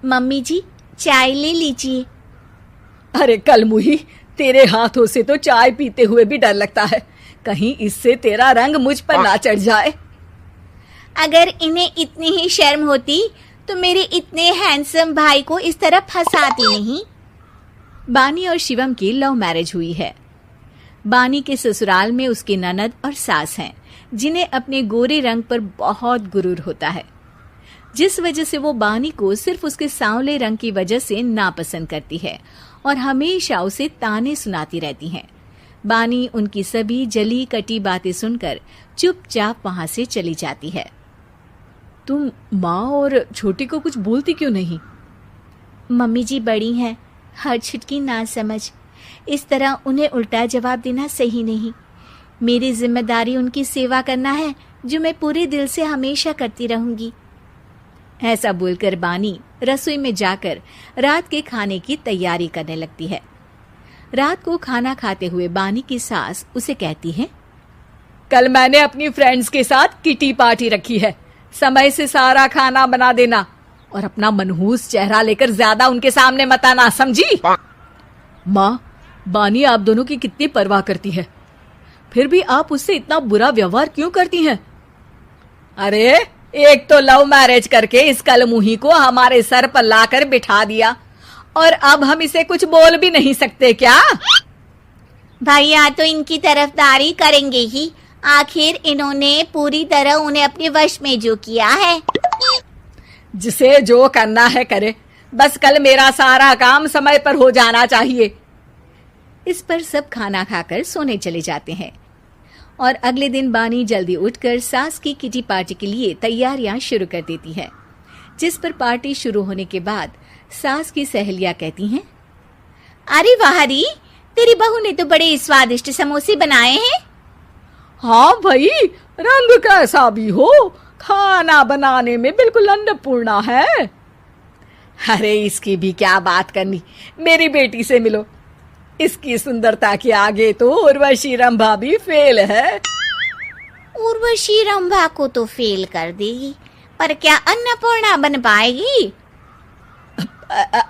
Mummy जी, चाय ले लीजिए। अरे कलमुही, तेरे हाथों से तो चाय पीते हुए भी डर लगता है, कहीं इससे तेरा रंग मुझ पर ना चढ़ जाए। अगर इन्हें इतनी ही शर्म होती तो मेरे इतने हैंडसम भाई को इस तरह फंसाती नहीं। बानी और शिवम की लव मैरिज हुई है। बानी के ससुराल में उसकी ननद और सास हैं, जिन्हें अपने गोरे रंग पर बहुत गुरूर होता है, जिस वजह से वो बानी को सिर्फ उसके सांवले रंग की वजह से नापसंद करती है और हमेशा उसे ताने सुनाती रहती हैं। बानी उनकी सभी जली कटी बातें सुनकर चुपचाप वहां से चली जाती है। तुम माँ और छोटी को कुछ बोलती क्यों नहीं? मम्मी जी बड़ी हैं, हर छुटकी ना समझ, इस तरह उन्हें उल्टा जवाब देना सही नहीं। मेरी जिम्मेदारी उनकी सेवा करना है, जो मैं पूरे दिल से हमेशा करती रहूंगी। ऐसा बोलकर बानी रसोई में जाकर रात के खाने की तैयारी करने लगती है। रात को खाना खाते हुए बानी की सास उसे कहती है, कल मैंने अपनी फ्रेंड्स के साथ किटी पार्टी रखी है, समय से सारा खाना बना देना और अपना मनहूस चेहरा लेकर ज्यादा उनके सामने मत आना, समझी? माँ, बानी आप दोनों की कितनी परवाह करती है, फिर भी आप उससे इतना बुरा व्यवहार क्यों करती हैं? अरे एक तो लव मैरिज करके इस कलमुही को हमारे सर पर लाकर बिठा दिया और अब हम इसे कुछ बोल भी नहीं सकते क्या? भैया तो इनकी तरफदारी करेंगे ही, आखिर इन्होंने पूरी तरह उन्हें अपने वश में जो किया है। जिसे जो करना है करे, बस कल मेरा सारा काम समय पर हो जाना चाहिए। इस पर सब खाना खाकर सोने चले जाते हैं और अगले दिन बानी जल्दी उठकर सास की किटी पार्टी के लिए तैयारियां शुरू कर देती है, जिस पर पार्टी शुरू होने के बाद सास की सहेलियां कहती हैं, अरे वाह री, तेरी बहू ने तो बड़े स्वादिष्ट समोसे बनाए हैं। हाँ भाई, रंग कैसा भी हो, खाना बनाने में बिल्कुल अन्नपूर्णा है। अरे इसकी भी क्या बात करनी, मेरी बेटी से मिलो, इसकी सुंदरता के आगे तो उर्वशी रंभा भी फेल है। उर्वशी रंभा को तो फेल कर देगी, पर क्या अन्नपूर्णा बन पाएगी?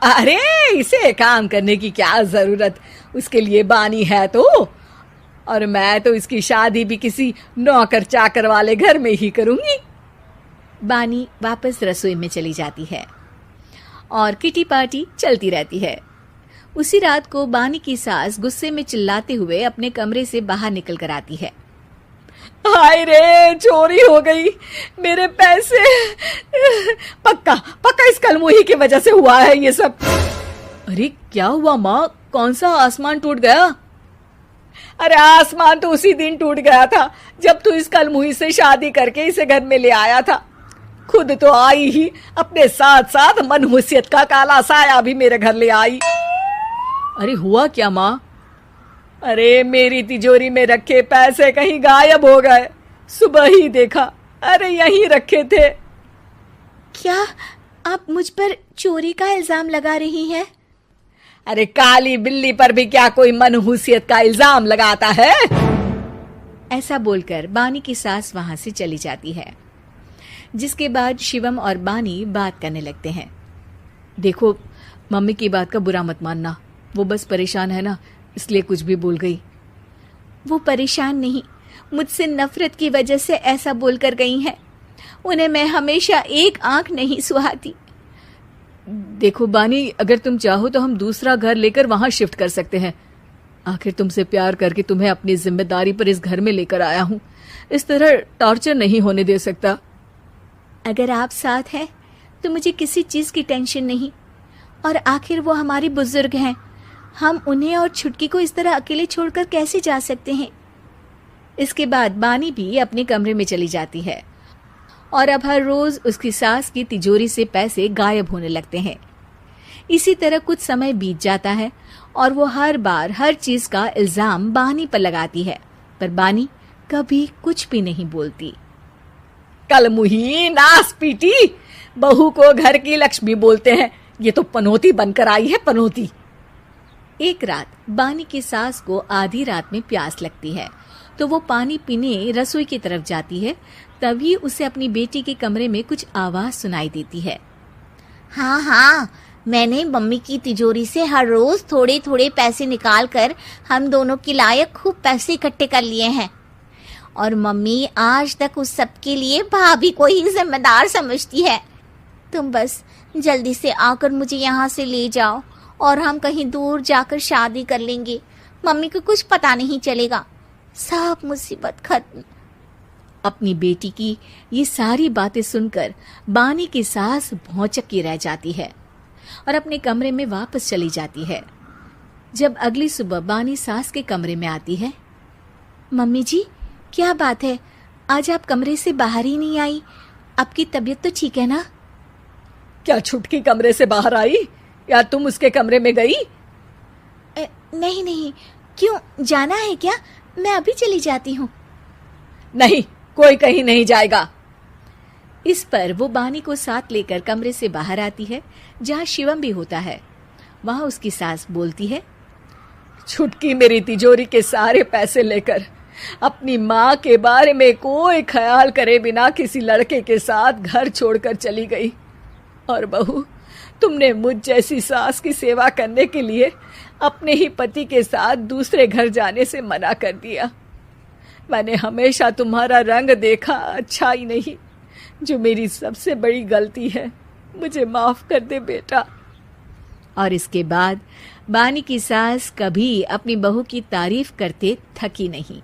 अरे इसे काम करने की क्या जरूरत, उसके लिए बानी है तो, और मैं तो इसकी शादी भी किसी नौकर चाकर वाले घर में ही करूंगी। बानी वापस रसोई में चली जाती है और किटी पार्टी चलती रहती है। उसी रात को बानी की सास गुस्से में चिल्लाते हुए अपने कमरे से बाहर निकल कर आती है। हाय रे, चोरी हो गई मेरे पैसे, पक्का पक्का इस कलमुही की वजह से हुआ है ये सब। अरे क्या हुआ माँ, कौन सा आसमान टूट गया? अरे आसमान तो उसी दिन टूट गया था जब तू इस कलमुही से शादी करके इसे घर में ले आया था। खुद तो आई ही, अपने साथ साथ मनहूसियत का काला साया भी मेरे घर ले आई। अरे हुआ क्या माँ? अरे मेरी तिजोरी में रखे पैसे कहीं गायब हो गए, सुबह ही देखा, अरे यहीं रखे थे। क्या आप मुझ पर चोरी का इल्जाम लगा रही हैं? अरे काली बिल्ली पर भी क्या कोई मनहूसियत का इल्जाम लगाता है? ऐसा बोलकर बानी की सास वहां से चली जाती है, जिसके बाद शिवम और बानी बात करने लगते हैं। देखो, मम्मी की बात का बुरा मत मानना, वो बस परेशान है ना, इसलिए कुछ भी बोल गई। वो परेशान नहीं, मुझसे नफरत की वजह से ऐसा बोलकर गई हैं। उन्हें मैं हमेशा एक आंख नहीं सुहाती। देखो बानी, अगर तुम चाहो तो हम दूसरा घर लेकर वहां शिफ्ट कर सकते हैं। आखिर तुमसे प्यार करके तुम्हें अपनी जिम्मेदारी पर इस घर में लेकर आया हूं, इस तरह टॉर्चर नहीं होने दे सकता। अगर आप साथ हैं तो मुझे किसी चीज की टेंशन नहीं, और आखिर वो हमारी बुजुर्ग हैं, हम उन्हें और छुटकी को इस तरह अकेले छोड़कर कैसे जा सकते हैं? इसके बाद बानी भी अपने कमरे में चली जाती है और अब हर रोज उसकी सास की तिजोरी से पैसे गायब होने लगते हैं। इसी तरह कुछ समय बीत जाता है और वो हर बार हर चीज का इल्जाम बानी पर लगाती है, पर बानी कभी कुछ भी नहीं बोलती। कलमुही नास पीटी, बहू को घर की लक्ष्मी बोलते हैं, ये तो पनौती बनकर आई है, पनौती। एक रात बानी की सास को आधी रात में प्यास लगती है, तो वो पानी पीने रसोई की तरफ जाती है। तभी उसे अपनी बेटी के कमरे में कुछ आवाज सुनाई देती है। हाँ हाँ, मैंने मम्मी की तिजोरी से हर रोज थोड़े थोड़े पैसे निकाल कर हम दोनों के लायक खूब पैसे इकट्ठे कर लिए हैं। और मम्मी आज तक उस सब के लिए भाभी को ही जिम्मेदार समझती है। तुम बस जल्दी से आकर मुझे यहाँ से ले जाओ और हम कहीं दूर जाकर शादी कर लेंगे। मम्मी को कुछ पता नहीं चलेगा, सब मुसीबत खत्म। अपनी बेटी की ये सारी बातें सुनकर बानी की सास भौंचक्की रह जाती है और अपने कमरे में वापस चली जाती है। जब अगली सुबह बानी सास के कमरे में आती है, मम्मी जी, क्या बात है, आज आप कमरे से बाहर ही नहीं आई? आपकी तबीयत तो ठीक है ना? क्या छुटकी कमरे से बाहर आई या तुम उसके कमरे में गई? नहीं नहीं, क्यों, जाना है क्या? मैं अभी चली जाती हूँ। नहीं, कोई कहीं नहीं जाएगा। इस पर वो बानी को साथ लेकर कमरे से बाहर आती है, जहाँ शिवम भी होता है। वहां उसकी सास बोलती है, छुटकी मेरी तिजोरी के सारे पैसे लेकर अपनी माँ के बारे में कोई ख्याल करे बिना किसी लड़के के साथ घर छोड़कर चली गई। और बहू, तुमने मुझ जैसी सास की सेवा करने के लिए अपने ही पति के साथ दूसरे घर जाने से मना कर दिया। मैंने हमेशा तुम्हारा रंग देखा अच्छा ही नहीं, जो मेरी सबसे बड़ी गलती है। मुझे माफ कर दे बेटा। और इसके बाद बानी की सास कभी अपनी बहू की तारीफ करते थकी नहीं।